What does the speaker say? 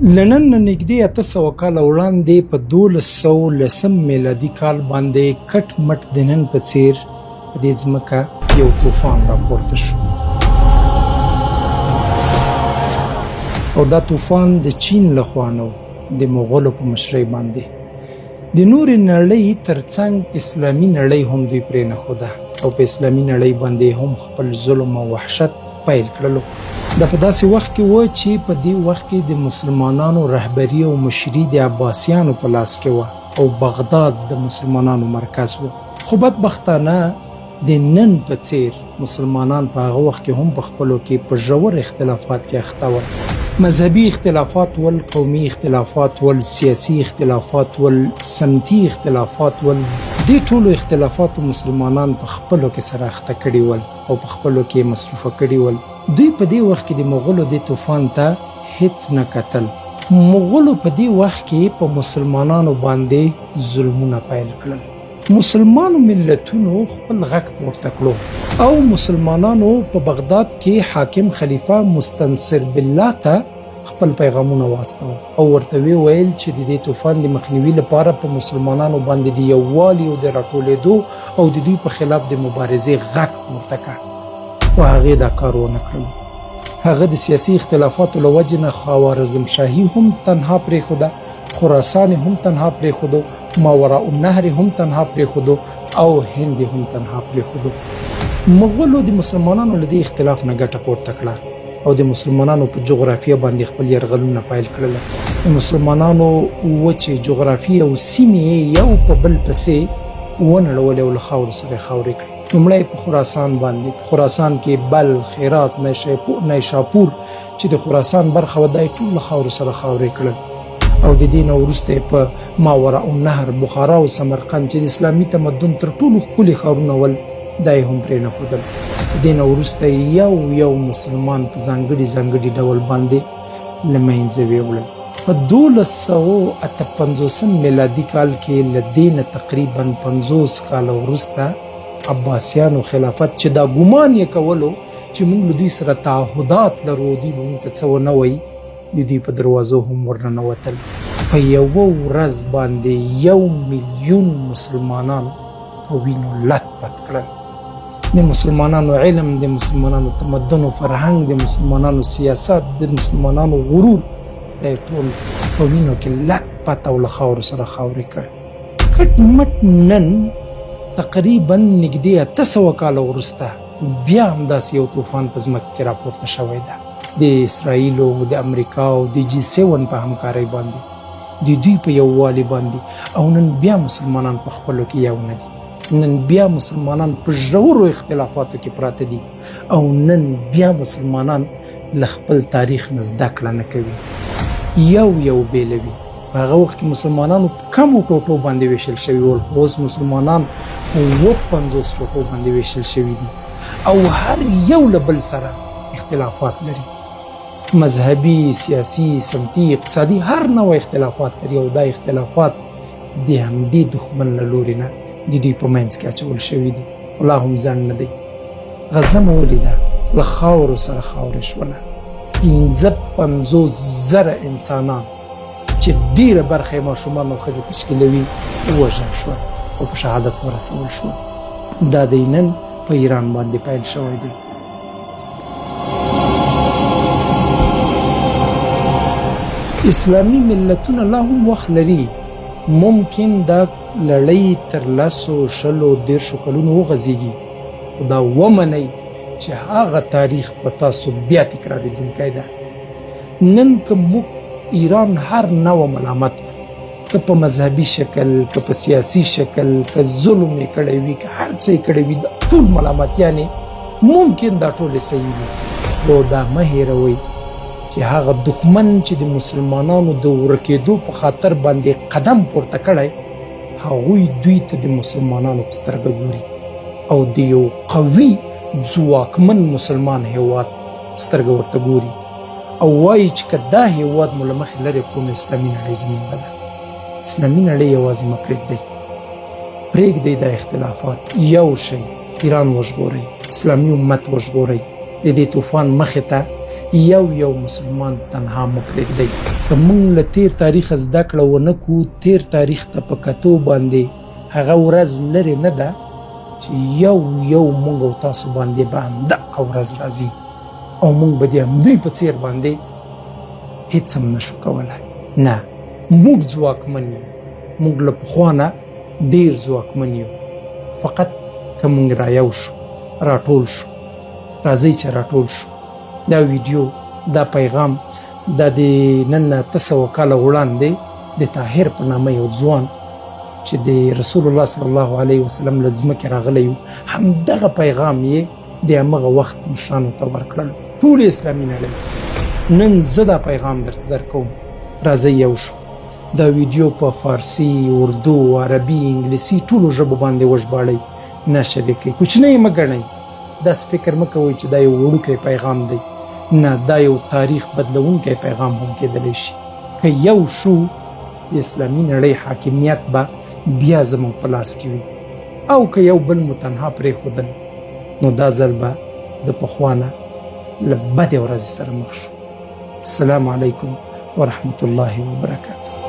لنن نه نږدې 800 کاله وړاندې په 1210 میلادي کال باندې کټ مټ د نن په څېر په دې ځمکه یو طوفان راپورته شو، او دا طوفان د چین لخوا نه د مغولو په مشرۍ باندې د نورې نړۍ ترڅنګ اسلامي نړۍ هم دوی پرېنښوده او په اسلامي نړۍ باندې هم خپل ظلم او وحشت پیل کړلو. دا په داسې وخت کې و چې په دې وخت کې د مسلمانانو رهبري او مشري د عباسیانو په لاس کې و او بغداد د مسلمانانو مرکز و. خو بدبختانه د نن په څېر مسلمانان په هغه وخت کې هم په خپلو کې په ژور اختلافات کې اخته ول. مذهبي اختلافات ول، قومي اختلافات ول، سیاسي اختلافات ول، سمتي اختلافات ول. دې ټولو اختلافاتو مسلمانان په خپلو کې سره اخته کړي ول او په خپلو کې مصروفه کړي ول. دوی په دې وخت کې د مغولو د طوفان ته هیڅ نه کتل. مغولو په دې وخت کې په مسلمانانو باندې ظلمونه پیل کړل. مسلمانو ملتونو خپل غږ پورته کړو او مسلمانانو په بغداد کې حاکم خلیفه مستنصر بالله ته خپل پیغامونه واستول او ورته ویل چې د دې طوفان د مخنیوي لپاره په مسلمانانو باندې د یووالي او د راټولېدو او د دوی په خلاف د مبارزې غږ پورته کړ، خو هغې دا کار ونه کړل. هغه د سیاسي اختلافاتو له وجې نه خوارزم شاهي هم تنها پرېښوده، خراسان هم تنها پرېښودو، ماوراء النهر هم تنها پرېښودو او هند هم تنها پرېښودو. مغولو د مسلمانانو له دې اختلاف نه ګټه پورته کړه او د مسلمانانو په جغرافیه باندې خپل یرغلونه پیل کړل. د مسلمانانو وچې جغرافیې او سیمې یو په بل پسې ونړولې او له خاورو سره خاورې کړې. لومړی په خراسان باندې، په خراسان کې بلخ، هرات، نیشاپور چې د خراسان برخه وه، دا یې ټول له خاورو سره خاورې کړل. او د دې نه وروسته په ماوراء النهر، بخارا او سمرقند چې د اسلامي تمدن تر ټولو ښکلي ښارونه ول، دا یې هم پرېنښودل. د دې نه وروسته یو مسلمان په ځانګړي ډول باندې له منځه ویوړل. په 1258 میلادي کال کې له دې نه تقریبا 50 کاله وروسته عباسیانو خلافت چې دا ګمان یې کولو چې موږ له دوی سره تعهدات لرو، دوی به موږ ته څه ونه وایي، د دوی په دروازو هم ورننوتل. په یوه ورځ باندې 1 میلیون مسلمانان په وینو لت پت کړل. د مسلمانانو علم، د مسلمانانو تمدن او فرهنګ، د مسلمانانو سیاست، د مسلمانانو غرور، دا ټول په وینو کې لت پت او له خاورو سره خاورې کړ. کټ مټ نن تقریبا نږدې 800 کاله وروسته بیا همداسې یو طوفان په ځمکه کې راپورته شوی ده. د اسرائیلو، د امریکا او د G7 په همکارۍ باندې، د دوی په یووالي باندې، او نن بیا مسلمانان په خپلو کې یو نه دي. نن بیا مسلمانان په ژورو اختلافاتو کې پراته دي او نن بیا مسلمانان له خپل تاریخ نه زده کړه نه کوي، یو بیلوي. په هغه وخت کې مسلمانانو په کمو ټوټو باندې ویشل شوي ول، خو اوس مسلمانان په 50 ټوټو باندې ویشل شوي دي او هر یو له بل سره اختلافات لري. مذهبي، سیاسي، سمتي، اقتصادي، هر نوع اختلافات لري او دا اختلافات د همدې دښمن له لورې نه د دوی په منځ کې اچول شوي دي. الله هم ځنډ نه دی. غزه مو ولیده، له خاورو سره خاورې شوله. 55,000 انسانان چې ډیره برخه یې ماشومان او ښځې تشکیلوي ووژل شول او په شهادت ورسول شول. دا دی نن په ایران باندې پیل شوی دی. اسلامي ملتونه لا هم وخت لري، ممکن دا لړۍ تر 10-20 کلونو وغځېږي، خو دا ومنئ چې هغه تاریخ په تاسو بیا تکرارېدونکی ده. نن که موږ ایران هر نوع ملامت کړو، که په مذهبي شکل، که په سیاسي شکل، که ظلم یې کړی وي، که هر څه یې کړی وي، دا ټول ملامتیانې ممکن دا ټولې صحیح وي، خو دا مه هېروئ چې هغه دښمن چې د مسلمانانو د ورکېدو په خاطر باندې قدم پورته کړی، هغوی دوی ته د مسلمانانو په سترګه ګوري او د یو قوي ځواکمن مسلمان هیواد سترګه ورته ګوري او وایي چې که دا هیواد مو له مخې لرې کړو نو اسلامي نړۍ زموږ ده. اسلامي نړۍ یوازې مه پرېږدئ دا اختلافات، یو شئ، ایران وژغورئ، اسلامي امت وژغورئ، د دې طوفان مخې ته یو مسلمان تنها مه پرېږدئ. که موږ له تیر تاریخ زده کړه ونه کړو، تیر تاریخ ته په کتو باندې هغه ورځ لرې نه ده چې یو موږ او تاسو باندې به همدغه ورځ راځي او موږ به د همدوی په څیر باندې هیڅ هم نشو کولی. نه، موږ ځواکمن یو، موږ له پخوا نه ډېر ځواکمن یو. فقط که موږ رایو شو، راټول شو، راځئ چې راټول شو. دا ویډیو، دا پیغام دا د نن نه 800 کاله وړاندې د طاهر په نامه یو ځوان چې د رسول الله صلی الله علیه وسلم له ځمکې راغلی و، همدغه پیغام یې د همغه وخت مشرانو ته ورکړل، ټولې اسلامي نړۍ. نن زه دا پیغام درته درکوم، راځئ یو شو. دا ویډیو په فارسی، اردو، عربي، انګلیسي ټولو ژبو باندې وژباړئ، نشر یې کړئ. کوچنی مه ګڼئ، داسې فکر مه کوئ چې دا یو وړوکی پیغام دی. نه، دا یو تاریخ بدلونکی پیغام هم کېدلی شي. که یو شو، د اسلامي نړۍ حاکمیت به بیا زموږ په لاس کې وي، او که یو بل مو تنها پرېښودل، نو دا ځل به د پخوا نه له بدې ورځې سره مخ شو. السلام علیکم ورحمة الله وبرکاته.